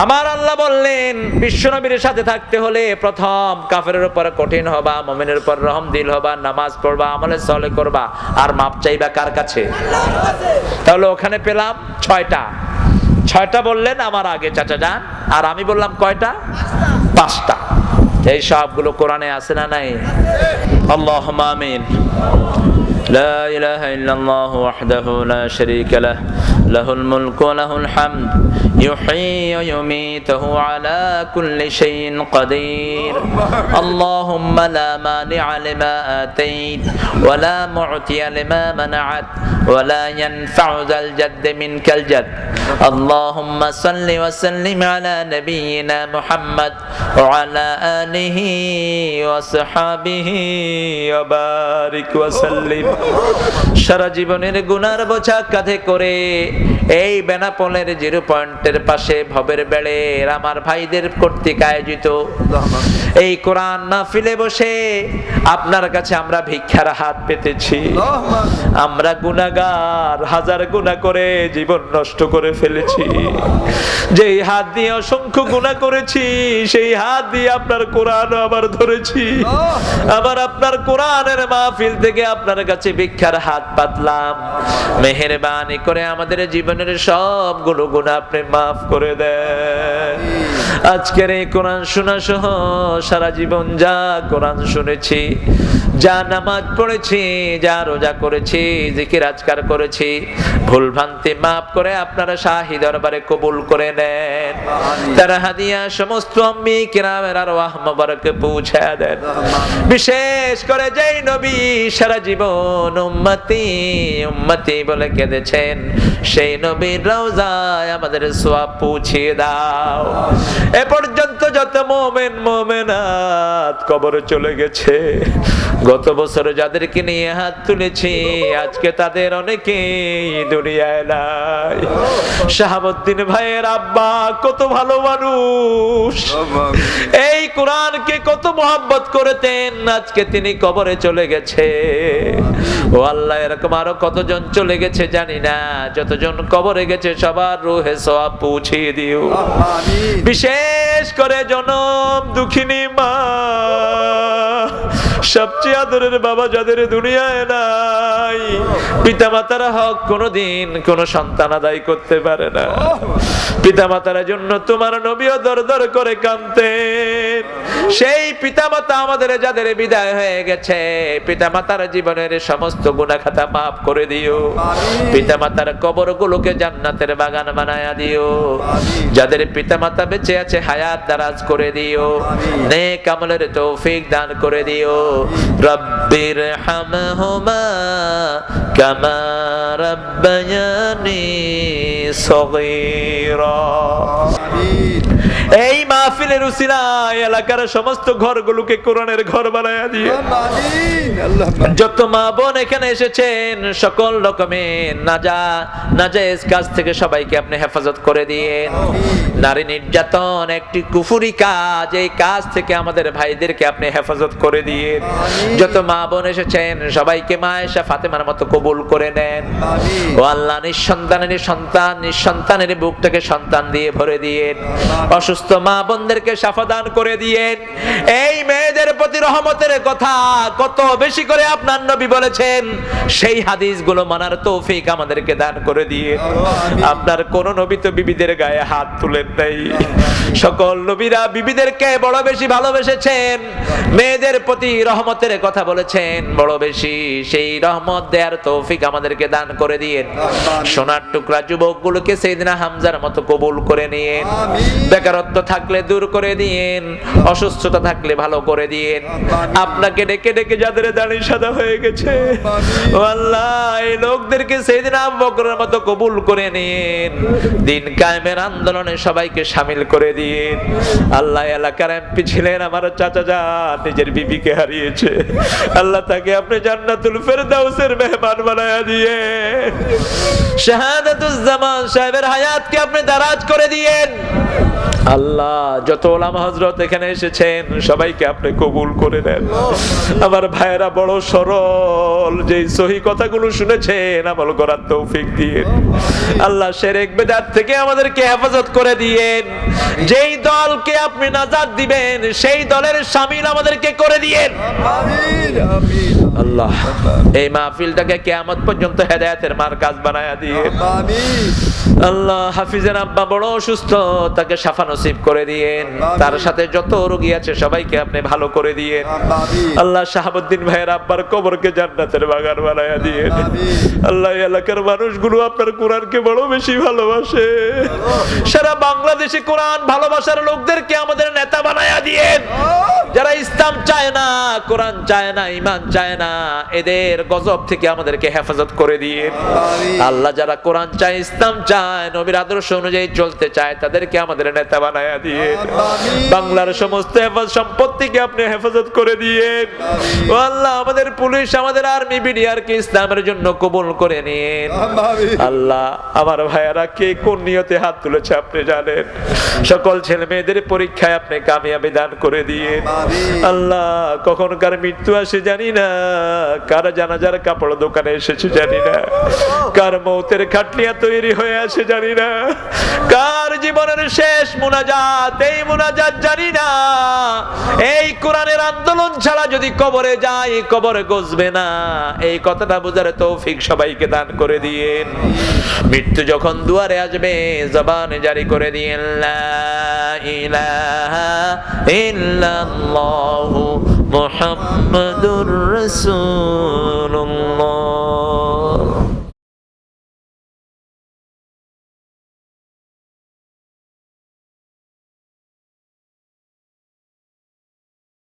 আমার আল্লাহ বললেন বিশ্বনবীর সাথে থাকতে হলে প্রথম কাফেরের উপর কঠিন হবা, মুমিনের উপর রহমদিল হবা, নামাজ পড়বা, আমলে সালেহ করবা, আর মাপ চাইবা কার কাছে? তাহলে ওখানে পেলাম ছয়টা বললেন আমার আগে চাচা যান, আর আমি বললাম কয়টা? 5টা। এই সবগুলো কোরআনে আছে না নাই? আল্লাহুম্মা আমিন। لا إله إلا الله وحده لا شريك له له الملك وله الحمد يحيي ويميت وهو على كل شيء قدير اللهم لا مانع لما آتيت ولا معطي لما منعت ولا ينفع ذا الجد منك الجد اللهم صل وسلم على نبينا محمد وعلى آله وصحبه وبارك وسلم। সারা জীবনের গুনার বোঝা কাঁধে করে এই বেনাপোলের 0 পয়েন্টের পাশে ভবের বেড়ের আমার ভাইদের কর্তৃক আয়োজিত এই কোরআন মাহফিলে বসে আপনার কাছে আমরা ভিক্ষার হাত পেতেছি। আমরা গুনাহগার, হাজার গুনাহ করে জীবন নষ্ট করে ফেলেছি। যেই হাত দিয়ে অসংখ্য গুনাহ করেছি সেই হাত দিয়ে আপনার কোরআন আবার ধরেছি। আবার আপনার কোরআনের মাহফিল থেকে আপনার কাছে ভিক্ষার হাত পাতলাম। মেহেরবানি করে আমাদের জীবনের সবগুলো গুনাহ আপনি মাফ করে দেন। আজকের এই কোরআন শোনা সহ সারা জীবন যা কোরআন শুনেছি, যা নামাজ পড়েছি, যা রোজা করেছি, জিকির আজকার করেছি, ভুল ভ্রান্তি মাফ করে আপনারা শাহী দরবারে কবুল করে নেন। তার হাদিয়া সমস্ত আম্মি কিরামের আরওয়াহ মুবারকে পৌঁছে দেন। বিশেষ করে যেই নবী সারা জীবন উম্মতি উম্মতি বলে কেঁদেছেন সেই নবীর রওজায় আমাদের সওয়াব পৌঁছিয়ে দাও। এ পর্যন্ত যত মুমিন মুমিনাত কবরে চলে গেছে, গত বছর যাদেরকে নিয়ে হাত তুলেছি আজকে তাদের অনেকেই দুনিয়ায় নাই। শাহাবুদ্দিন ভাইয়ের আব্বা কত ভালো মানুষ, এই কোরআনকে কত মহব্বত করতেন, আজকে তিনি কবরে চলে গেছে। ও আল্লাহ, এরকম আরো কতজন চলে গেছে জানি না, যতজন কবরে গেছে সবার রূহে সওয়াব পৌঁছিয়ে দিও। বিশেষ করে জনম দুঃখিনী মা, সবচেয়ে আদরের বাবা যাদের দুনিয়ায় নাই, পিতা মাতার হক কোনদিন কোন সন্তান আদায় করতে পারে না। পিতা মাতার জন্য তোমার নবীও দর দর করে কাঁদতেন। সেই পিতা মাতা আমাদের যাদের বিদায় হয়ে গেছে, পিতা মাতার জীবনের সমস্ত গুনাহ খাতা মাফ করে দিও। পিতা মাতার কবর গুলোকে জান্নাতের বাগান বানায়া দিও। যাদের পিতা মাতা বেঁচে আছে হায়াত দারাজ করে দিও, নেক আমলের তৌফিক দান করে দিও। রব্বির হামহুমা কামা রাব্বায়ানি সগীরা। এই মাহফিলের উসিলায় এলাকার সমস্ত ঘরগুলোকে কোরআনের ঘর বানায়া দিয়ে যত মা বোন এখানে এসেছেন সকল রকমের নাজায়েজ কাজ থেকে সবাইকে আপনি হেফাজত করে দিয়েন। নারী নির্যাতন একটি কুফরি কাজ, এই কাজ থেকে আমাদের ভাইদেরকে আপনি হেফাজত করে দিয়েন। যত মা বোন এসেছেন সবাইকে মা আয়েশা ফাতেমার মতো কবুল করে নেন। ও আল্লাহ, নিঃসন্তানের বুকটাকে সন্তান দিয়ে ভরে দিয়েন। অসুস্থ মা বোনদেরকে শাফা দান করে দিয়েন। এই মেয়েদের প্রতি রহমতের কথা কত বেশি করে আপনার নবী বলেছেন, সেই হাদিসগুলো মানার তৌফিক আমাদেরকে দান করে দিয়েন। আপনার কোন নবী তো বিবিদের গায়ে হাত তুলেন নাই। সকল নবীরা বিবিদেরকে বড় বেশি ভালোবেসেছেন, মেয়েদের প্রতি রহমতের কথা বলেছেন বড় বেশি। সেই রহমত দেওয়ার তৌফিক আমাদেরকে দান করে দিয়েন। সোনার টুকরা যুবকগুলোকে সাইয়েদনা হামজার মতো কবুল করে নিয়েন। বেকারত্ব থাকলে দূর করে দিয়েন, অসুস্থতা থাকলে ভালো করে দিয়েন। আপনাকে ডেকে ডেকে যাদের দাড়ি সাদা হয়ে গেছে, ও আল্লাহ, এই লোকদেরকে সাইয়েদনা আবু বকরের মতো কবুল করে নিয়েন। দিন কায়েমের আন্দোলনে সবাইকে শামিল করে দিয়েন। আল্লাহ, এলাকার এমপি ছিলেন আমার চাচা যান, নিজের বিবিকে হারিয়েছে। আল্লাহ, তাকে আপনি জান্নাতুল ফেরদাউসের মেহমান বানায়া দিয়ে শাহাদাতুজ্জামান সাহেবের হায়াতকে আপনি দারাজ করে দিয়েন। আল্লাহ যত ওলামা হযরত এখানে এসেছেন সবাইকে আপনি কবুল করে নেন। আমার ভাইয়েরা বড় সরল, যেই সহি কথাগুলো শুনেছেন আমল করার তৌফিক দিয়ে আল্লাহ শিরক বিদআত থেকে আমাদেরকে হেফাজত করে দিয়েন। যেই দলকে আপনি নাজাত দিবেন সেই দলের শামিল আমাদেরকে করে দিয়েন। আমিন আমিন। আল্লাহ এই মাহফিলটাকে কিয়ামত পর্যন্ত হেদায়েতের মারকাজ বানায়া দিয়েন। আমিন। আল্লাহ হাফিজের আব্বা বড় অসুস্থ, তাকে শাফা নসিব করে দিয়েন। তার সাথে যত রোগী আছে সবাইকে আপনি ভালো করে দিয়েন। আল্লাহ শাহাবুদ্দিন ভাইয়ের আব্বার কবরকে জান্নাতের বাগান বানায়া দিয়েন। আল্লাহ এলাকার মানুষগুলো আপনার কোরআনকে বড় বেশি ভালোবাসে। সারা বাংলাদেশে কোরআন ভালোবাসার লোকদেরকে আমাদের নেতা বানায়া দিয়েন। যারা ইসলাম চায় না, কোরআন চায় না, ঈমান চায় না, এদের গজব থেকে আমাদেরকে হেফাজত করে দিয়েন। আল্লাহ যারা কোরআন চায়, ইসলাম চায়, নবীর আদর্শ অনুযায়ী চলতে চায়, তাদেরকে আমাদের নেতা বানায়া দিয়েন। বাংলার সমস্ত সম্পত্তিকে আপনি হেফাজত করে দিয়েন। ও আল্লাহ আমাদের পুলিশ, আমাদের আর্মি, বিডিআরকে ইসলামের জন্য কবুল করে নিন। আল্লাহ আমার ভাইয়ারা কে কোন নিয়তে হাত তুলেছে আপনি জানেন। সকল ছেলে মেয়েদের পরীক্ষায় আপনি কামিয়াবি দান করে দিয়েন। আল্লাহ কখনকার মৃত্যু আসে জানি না, কার জানাজার কাপড় দোকানে এসেছে জানি না, কার মৌতের খাটলিয়া তৈরি হয়ে আসে জানি না, কার জীবনের শেষ মুনাজাত এই মুনাজাত জানি না। এই কোরআনের আন্দোলন ছাড়া যদি কবরে যায় কবরে গজবে না, এই কথাটা বোঝার তৌফিক সবাইকে দান করে দিয়েন। মৃত্যু যখন দুয়ারে আসবে জবানে জারি করে দিয়েন লা ইলাহা ইল্লাল্লাহু মুহাম্মাদুর রাসূল।